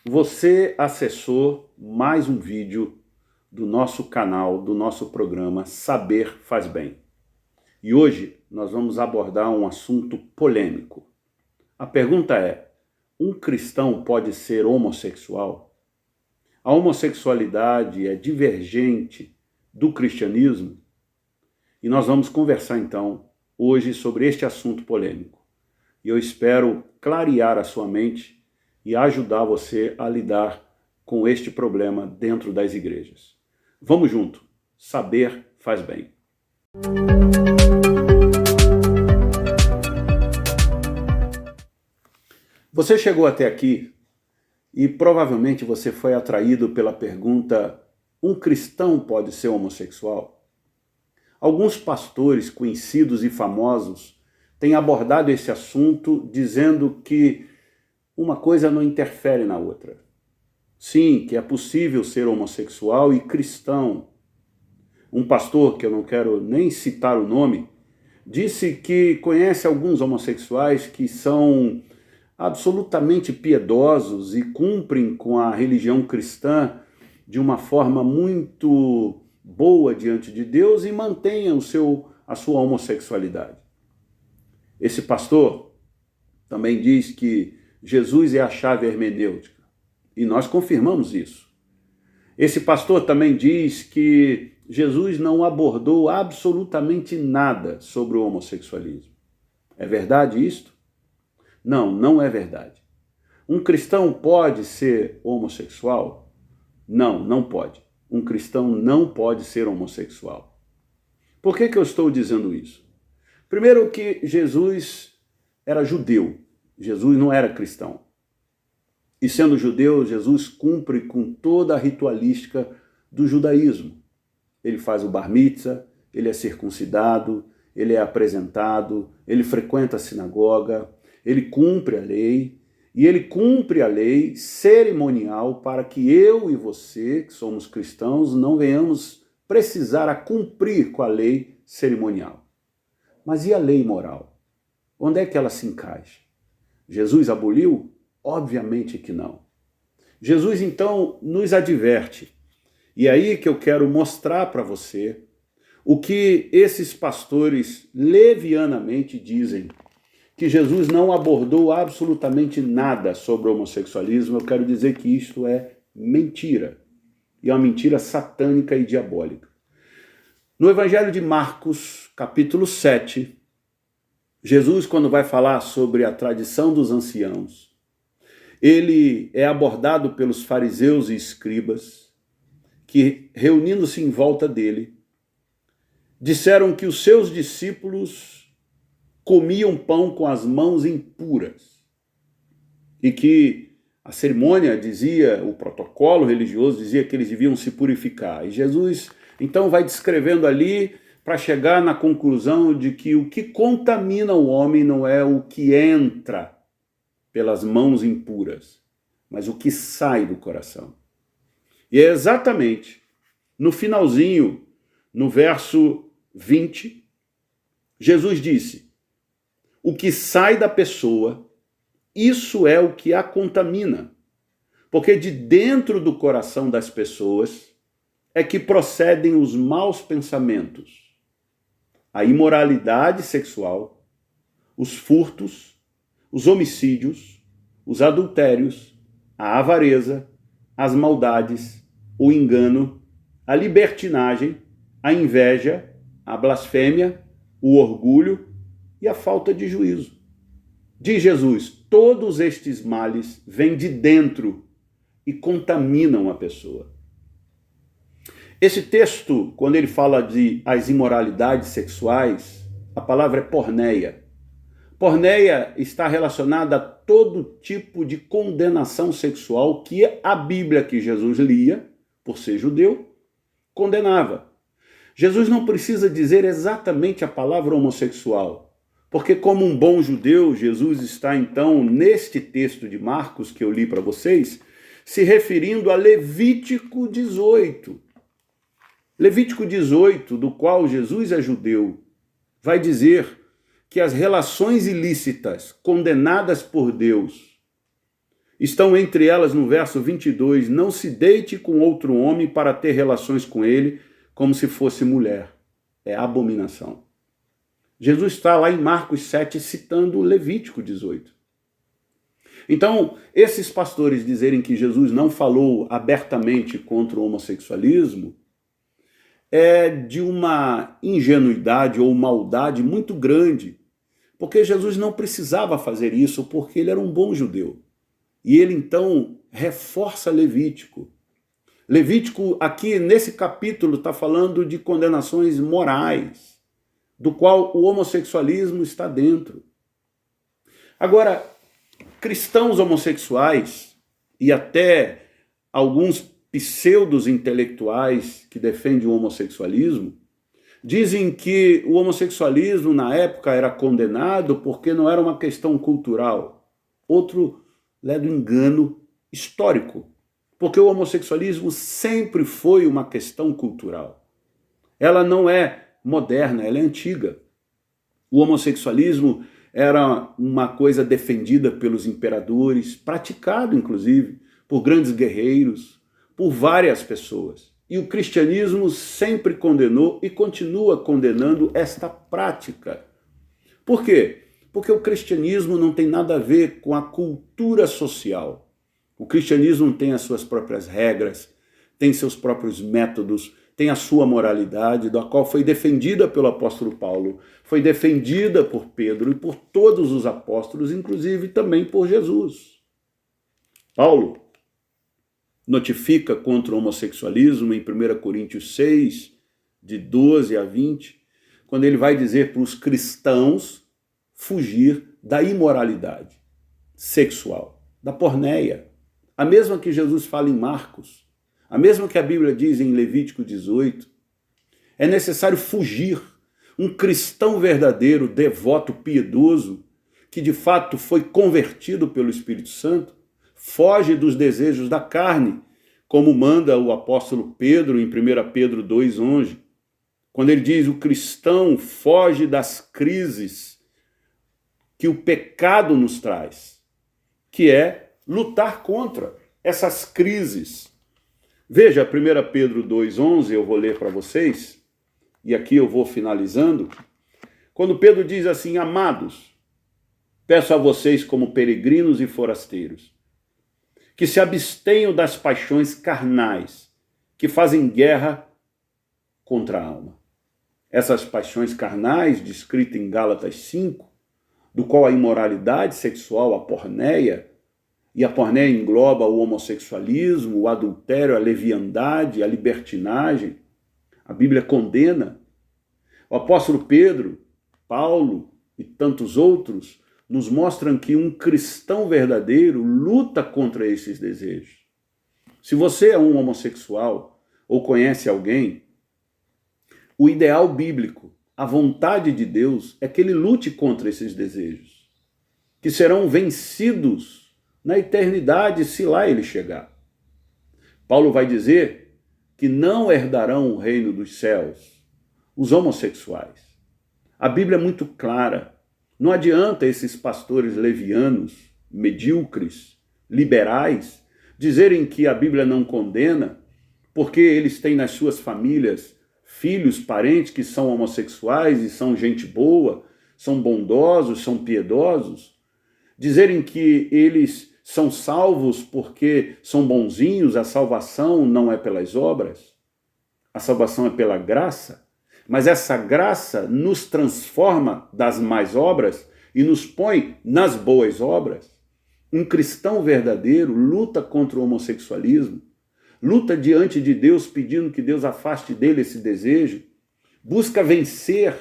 Você acessou mais um vídeo do nosso canal, do nosso programa Saber Faz Bem. E hoje nós vamos abordar um assunto polêmico. A pergunta é: um cristão pode ser homossexual? A homossexualidade é divergente do cristianismo? E nós vamos conversar então hoje sobre este assunto polêmico. E eu espero clarear a sua mente e ajudar você a lidar com este problema dentro das igrejas. Vamos junto. Saber faz bem. Você chegou até aqui e provavelmente você foi atraído pela pergunta: um cristão pode ser homossexual? Alguns pastores conhecidos e famosos têm abordado esse assunto dizendo que uma coisa não interfere na outra. Sim, que é possível ser homossexual e cristão. Um pastor, que eu não quero nem citar o nome, disse que conhece alguns homossexuais que são absolutamente piedosos e cumprem com a religião cristã de uma forma muito boa diante de Deus e mantêm a sua homossexualidade. Esse pastor também diz que Jesus é a chave hermenêutica, e nós confirmamos isso. Esse pastor também diz que Jesus não abordou absolutamente nada sobre o homossexualismo. É verdade isto? Não, não é verdade. Um cristão pode ser homossexual? Não, não pode. Um cristão não pode ser homossexual. Por que eu estou dizendo isso? Primeiro que Jesus era judeu. Jesus não era cristão. E sendo judeu, Jesus cumpre com toda a ritualística do judaísmo. Ele faz o bar mitzvah, ele é circuncidado, ele é apresentado, ele frequenta a sinagoga, ele cumpre a lei, e ele cumpre a lei cerimonial para que eu e você, que somos cristãos, não venhamos precisar a cumprir com a lei cerimonial. Mas e a lei moral? Onde é que ela se encaixa? Jesus aboliu? Obviamente que não. Jesus, então, nos adverte. E é aí que eu quero mostrar para você o que esses pastores levianamente dizem, que Jesus não abordou absolutamente nada sobre o homossexualismo. Eu quero dizer que isto é mentira. E é uma mentira satânica e diabólica. No Evangelho de Marcos, capítulo 7, Jesus, quando vai falar sobre a tradição dos anciãos, ele é abordado pelos fariseus e escribas, que, reunindo-se em volta dele, disseram que os seus discípulos comiam pão com as mãos impuras, e que a cerimônia dizia, o protocolo religioso dizia que eles deviam se purificar. E Jesus, então, vai descrevendo ali para chegar na conclusão de que o que contamina o homem não é o que entra pelas mãos impuras, mas o que sai do coração. E é exatamente no finalzinho, no verso 20, Jesus disse: o que sai da pessoa, isso é o que a contamina, porque de dentro do coração das pessoas é que procedem os maus pensamentos, a imoralidade sexual, os furtos, os homicídios, os adultérios, a avareza, as maldades, o engano, a libertinagem, a inveja, a blasfêmia, o orgulho e a falta de juízo. Diz Jesus, todos estes males vêm de dentro e contaminam a pessoa. Esse texto, quando ele fala de as imoralidades sexuais, a palavra é porneia. Porneia está relacionada a todo tipo de condenação sexual que a Bíblia que Jesus lia, por ser judeu, condenava. Jesus não precisa dizer exatamente a palavra homossexual, porque como um bom judeu, Jesus está então, neste texto de Marcos que eu li para vocês, se referindo a Levítico 18. Levítico 18, do qual Jesus é judeu, vai dizer que as relações ilícitas condenadas por Deus Estão entre elas no verso 22, não se deite com outro homem para ter relações com ele, como se fosse mulher. É abominação. Jesus está lá em Marcos 7 citando Levítico 18. Então, esses pastores dizerem que Jesus não falou abertamente contra o homossexualismo é de uma ingenuidade ou maldade muito grande, porque Jesus não precisava fazer isso, porque ele era um bom judeu. E ele então reforça Levítico. Levítico aqui nesse capítulo está falando de condenações morais, do qual o homossexualismo está dentro. Agora, cristãos homossexuais e até alguns pseudos intelectuais que defendem o homossexualismo dizem que o homossexualismo na época era condenado porque não era uma questão cultural. Outro leva engano histórico, porque o homossexualismo sempre foi uma questão cultural. Ela não é moderna, ela é antiga. O homossexualismo era uma coisa defendida pelos imperadores, praticado inclusive por grandes guerreiros, por várias pessoas. E o cristianismo sempre condenou e continua condenando esta prática. Por quê? Porque o cristianismo não tem nada a ver com a cultura social. O cristianismo tem as suas próprias regras, tem seus próprios métodos, tem a sua moralidade, da qual foi defendida pelo apóstolo Paulo, foi defendida por Pedro e por todos os apóstolos, inclusive também por Jesus. Paulo notifica contra o homossexualismo em 1 Coríntios 6, de 12 a 20, quando ele vai dizer para os cristãos fugir da imoralidade sexual, da porneia, a mesma que Jesus fala em Marcos, a mesma que a Bíblia diz em Levítico 18. É necessário fugir. Um cristão verdadeiro, devoto, piedoso, que de fato foi convertido pelo Espírito Santo, foge dos desejos da carne, como manda o apóstolo Pedro em 1 Pedro 2,11, quando ele diz: o cristão foge das crises que o pecado nos traz, que é lutar contra essas crises. Veja, 1 Pedro 2,11, eu vou ler para vocês, e aqui eu vou finalizando, quando Pedro diz assim: amados, peço a vocês como peregrinos e forasteiros, que se abstenham das paixões carnais, que fazem guerra contra a alma. Essas paixões carnais, descritas em Gálatas 5, do qual a imoralidade sexual, a porneia, e a porneia engloba o homossexualismo, o adultério, a leviandade, a libertinagem. A Bíblia condena. O apóstolo Pedro, Paulo e tantos outros nos mostram que um cristão verdadeiro luta contra esses desejos. Se você é um homossexual ou conhece alguém, o ideal bíblico, a vontade de Deus é que ele lute contra esses desejos, que serão vencidos na eternidade, se lá ele chegar. Paulo vai dizer que não herdarão o reino dos céus os homossexuais. A Bíblia é muito clara. Não adianta esses pastores levianos, medíocres, liberais, dizerem que a Bíblia não condena, porque eles têm nas suas famílias filhos, parentes que são homossexuais e são gente boa, são bondosos, são piedosos. Dizerem que eles são salvos porque são bonzinhos, a salvação não é pelas obras, a salvação é pela graça, mas essa graça nos transforma das más obras e nos põe nas boas obras. Um cristão verdadeiro luta contra o homossexualismo, luta diante de Deus pedindo que Deus afaste dele esse desejo, busca vencer,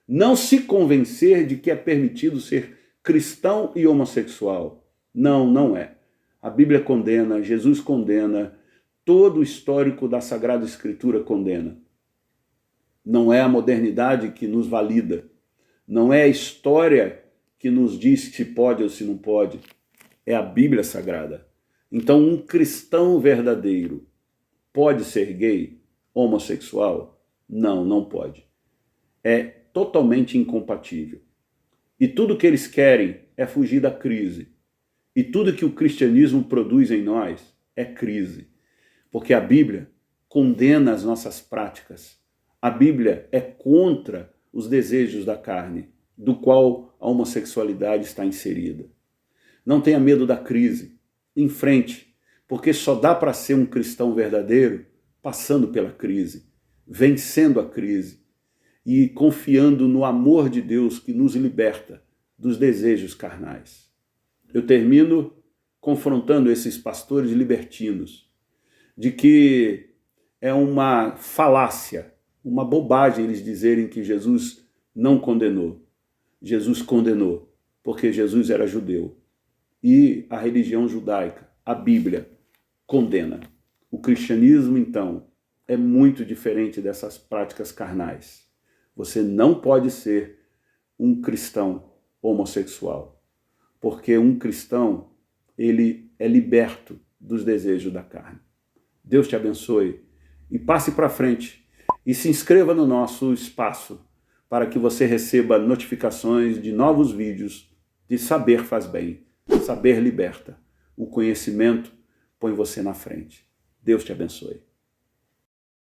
não se convencer de que é permitido ser cristão e homossexual. Não, não é. A Bíblia condena, Jesus condena, todo o histórico da Sagrada Escritura condena. Não é a modernidade que nos valida, não é a história que nos diz se pode ou se não pode, é a Bíblia Sagrada. Então, um cristão verdadeiro pode ser gay, homossexual? Não, não pode. É totalmente incompatível. E tudo que eles querem é fugir da crise. E tudo que o cristianismo produz em nós é crise. Porque a Bíblia condena as nossas práticas. A Bíblia é contra os desejos da carne, do qual a homossexualidade está inserida. Não tenha medo da crise. Enfrente, porque só dá para ser um cristão verdadeiro passando pela crise, vencendo a crise e confiando no amor de Deus que nos liberta dos desejos carnais. Eu termino confrontando esses pastores libertinos de que é uma falácia, uma bobagem eles dizerem que Jesus não condenou. Jesus condenou, porque Jesus era judeu. E a religião judaica, a Bíblia, condena. O cristianismo, então, é muito diferente dessas práticas carnais. Você não pode ser um cristão homossexual, porque um cristão, ele é liberto dos desejos da carne. Deus te abençoe e passe para frente e se inscreva no nosso espaço para que você receba notificações de novos vídeos de Saber Faz Bem, Saber Liberta. O conhecimento põe você na frente. Deus te abençoe.